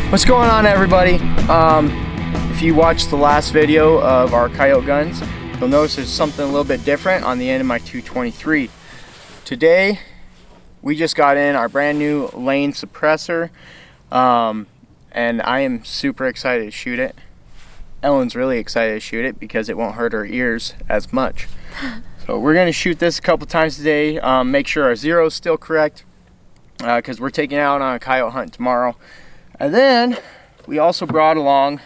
What's going on, everybody? If you watched the last video of our Coyote guns, you'll notice there's something a little bit different on the end of my 223. Today, we just got in our brand new Lane Suppressor, and I am super excited to shoot it. Ellen's really excited to shoot it because it won't hurt her ears as much. So we're going to shoot this a couple times today, make sure our zero is still correct, because we're taking out on a coyote hunt tomorrow. And then we also brought along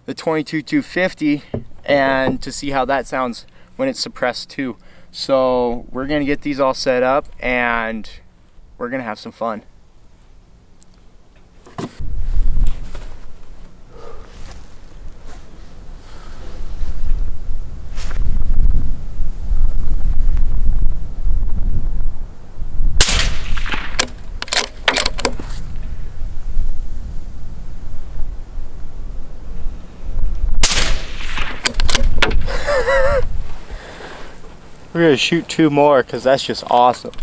the 22-250 and to see how that sounds when it's suppressed too. So we're gonna get these all set up and we're gonna have some fun. We're gonna shoot two more because that's just awesome.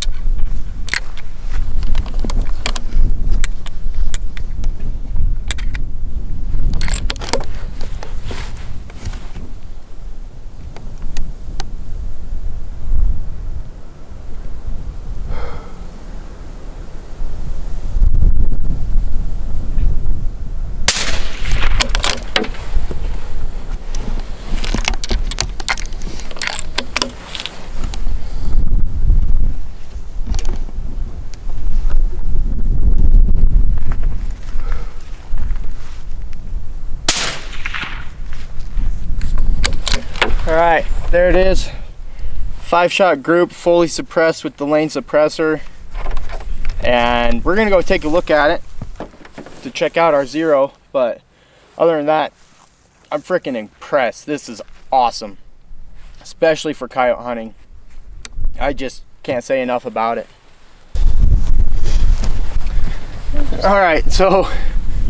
Alright, there it is. 5-shot group, fully suppressed with the Lane Suppressor. And we're gonna go take a look at it to check out our zero. But other than that, I'm freaking impressed. This is awesome, especially for coyote hunting. I just can't say enough about it. Alright, so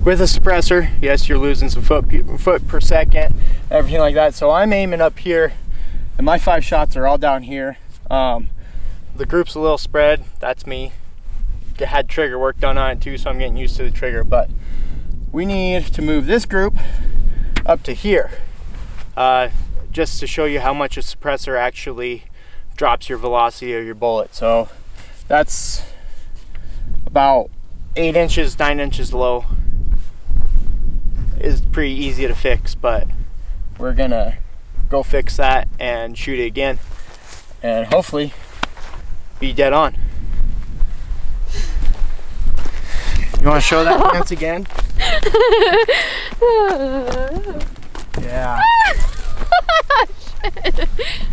with a suppressor, yes, you're losing some foot per second, everything like that. So I'm aiming up here, and my 5 shots are all down here. The group's a little spread. That's me. Had trigger work done on it too, so I'm getting used to the trigger. But we need to move this group up to here, just to show you how much a suppressor actually drops your velocity of your bullet. So that's about 8 inches, 9 inches low. Is pretty easy to fix, but we're gonna go fix that and shoot it again and hopefully be dead on. You want to show that dance again? Yeah.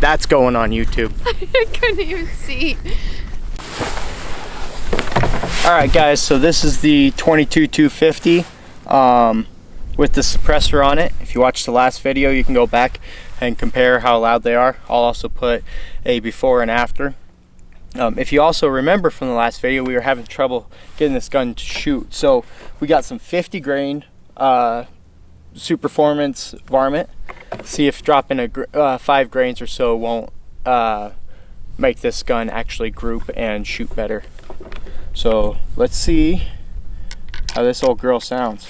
That's going on YouTube. I couldn't even see. Alright guys, so this is the 22-250 with the suppressor on it. If you watched the last video, you can go back and compare how loud they are. I'll also put a before and after. If you also remember from the last video, we were having trouble getting this gun to shoot. So we got some 50 grain Superformance varmint. See if dropping 5 grains or so won't make this gun actually group and shoot better. So let's see how this old girl sounds.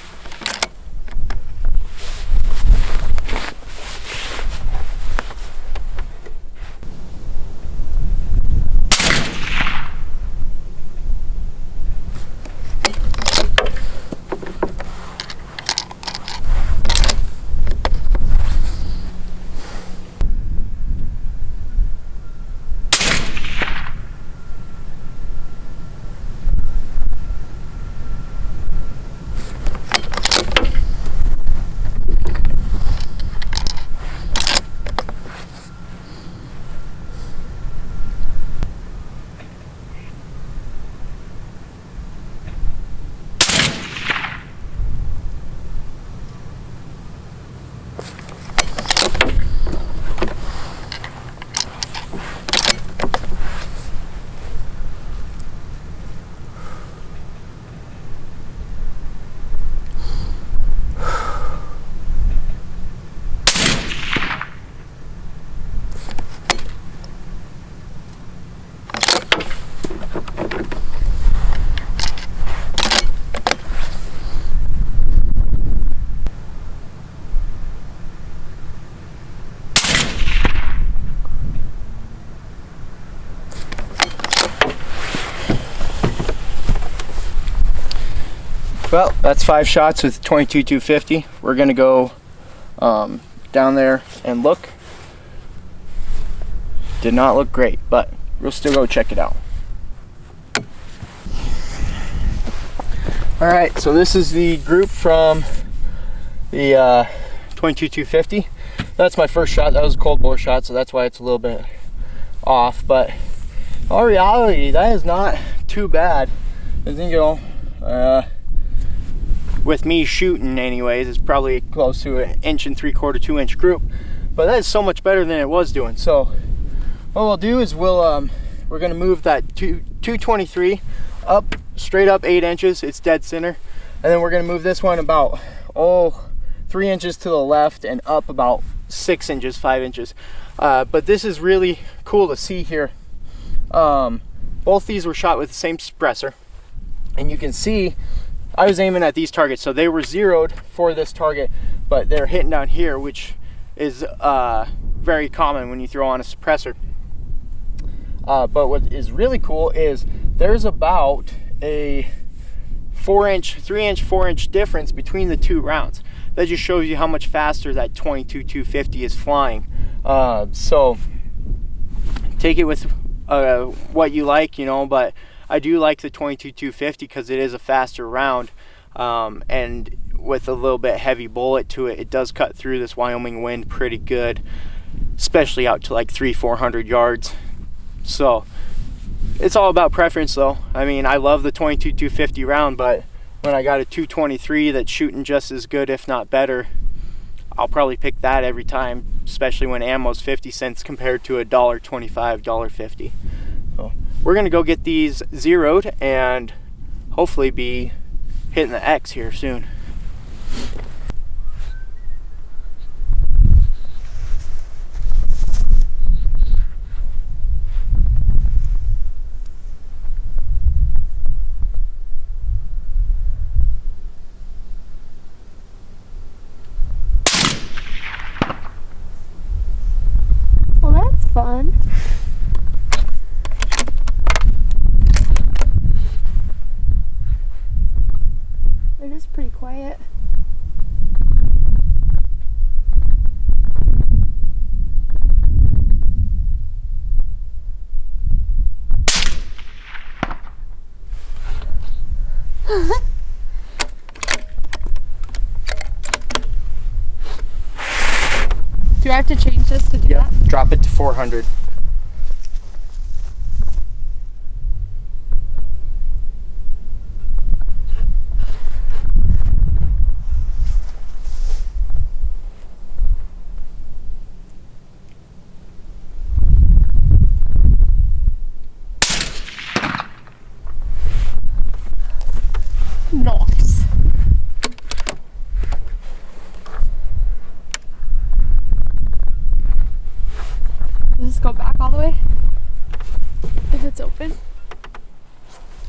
Well, that's 5 shots with 22-250. We're gonna go down there and look. Did not look great, but we'll still go check it out. All right, so this is the group from the 22-250. That's my first shot. That was a cold bore shot, so that's why it's a little bit off. But in all reality, that is not too bad. I think, you know, with me shooting anyways, it's probably close to an 1 3/4, 2 inch group. But that is so much better than it was doing. So what we'll do is we're gonna move that 223 up, straight up 8 inches. It's dead center. And then we're gonna move this one about 3 inches to the left and up about 6 inches, 5 inches. But this is really cool to see here. Both these were shot with the same suppressor, and you can see I was aiming at these targets, so they were zeroed for this target, but they're hitting down here, which is very common when you throw on a suppressor. But what is really cool is there's about a 4 inch, 3 inch, 4 inch difference between the two rounds. That just shows you how much faster that 22-250 is flying. So take it with what you like, you know, but I do like the 22-250 because it is a faster round, and with a little bit heavy bullet to it, it does cut through this Wyoming wind pretty good, especially out to like 300-400 yards. So it's all about preference though. I mean, I love the 22-250 round, but when I got a 223 that's shooting just as good, if not better, I'll probably pick that every time, especially when ammo's 50 cents compared to $1.25, $1.50. So we're gonna go get these zeroed and hopefully be hitting the X here soon. Well, that's fun. It is pretty quiet. Do I have to change this to do Yep, that? drop it to 400. Nice. Does this go back all the way? If it's open?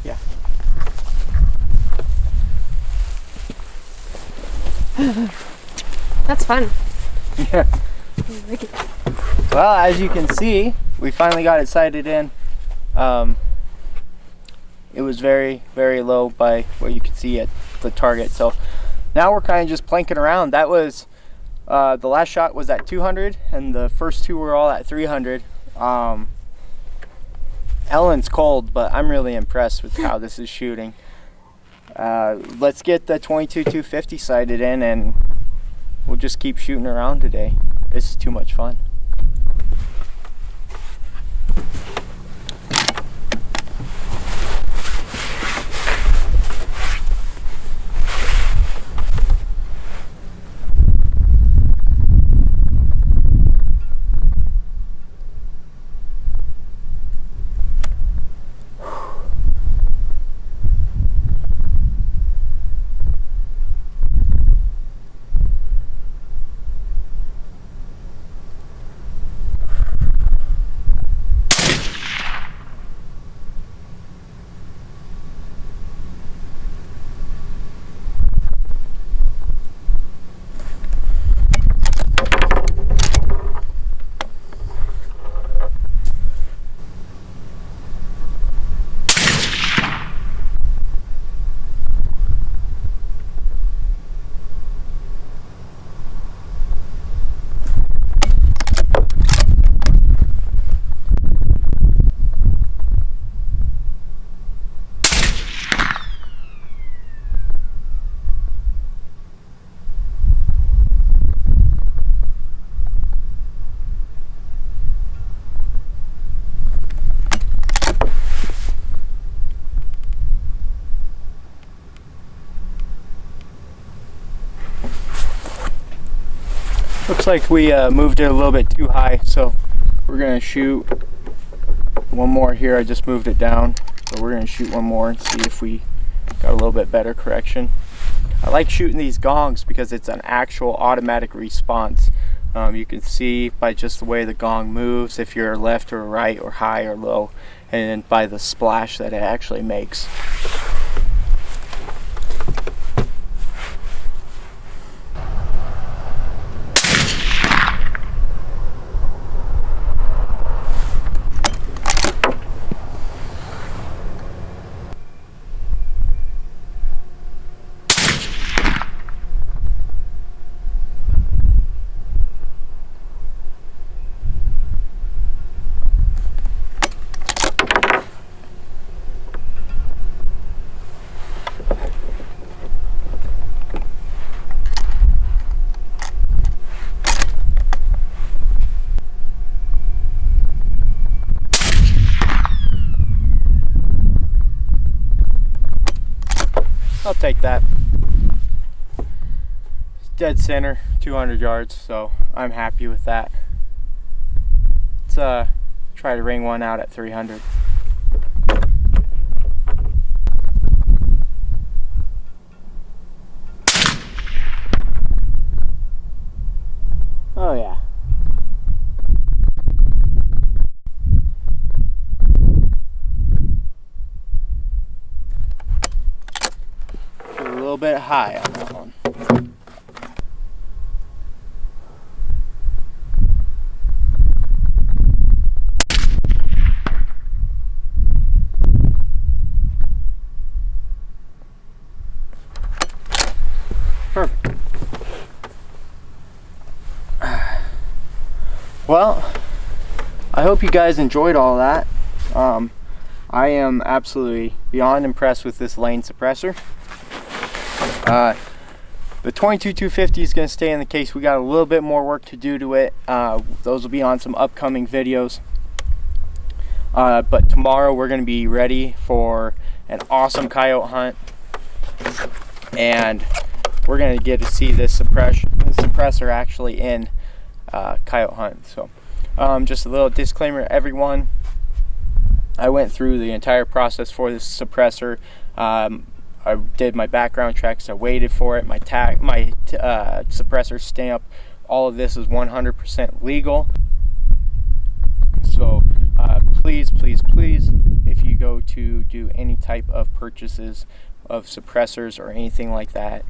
Yeah. That's fun. Yeah. I like it. Well, as you can see, we finally got it sighted in. It was very, very low by what you can see at the target. So now we're kind of just planking around. That was, the last shot was at 200 and the first two were all at 300. Ellen's cold, but I'm really impressed with how this is shooting. Let's get the 22-250 sighted in and we'll just keep shooting around today. It's too much fun. Looks like we moved it a little bit too high, so we're gonna shoot one more here. I just moved it down, so we're gonna shoot one more and see if we got a little bit better correction. I like shooting these gongs because it's an actual automatic response. You can see by just the way the gong moves if you're left or right or high or low, and by the splash that it actually makes. I'll take that. It's dead center, 200 yards, so I'm happy with that. Let's try to ring one out at 300. Oh yeah. A little bit high on that one. Perfect. Well, I hope you guys enjoyed all that. I am absolutely beyond impressed with this Lane Suppressor. The 22-250 is going to stay in the case. We got a little bit more work to do to it. Those will be on some upcoming videos. But tomorrow we're going to be ready for an awesome coyote hunt, and we're going to get to see this suppressor actually in coyote hunt. So just a little disclaimer, everyone. I went through the entire process for this suppressor. I did my background checks. I waited for it. My suppressor stamp. All of this is 100% legal. So please, please, please, if you go to do any type of purchases of suppressors or anything like that,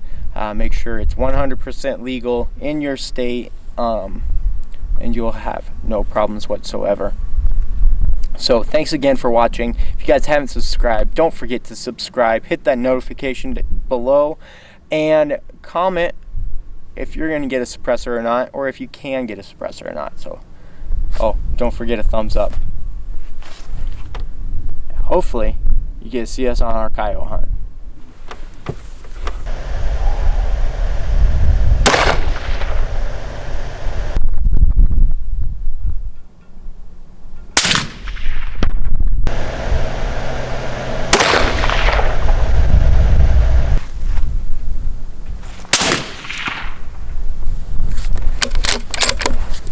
make sure it's 100% legal in your state, and you'll have no problems whatsoever. So thanks again for watching. If you guys haven't subscribed, don't forget to subscribe. Hit that notification below and comment if you're going to get a suppressor or not, or if you can get a suppressor or not. So, oh, don't forget a thumbs up. Hopefully you get to see us on our coyote hunt.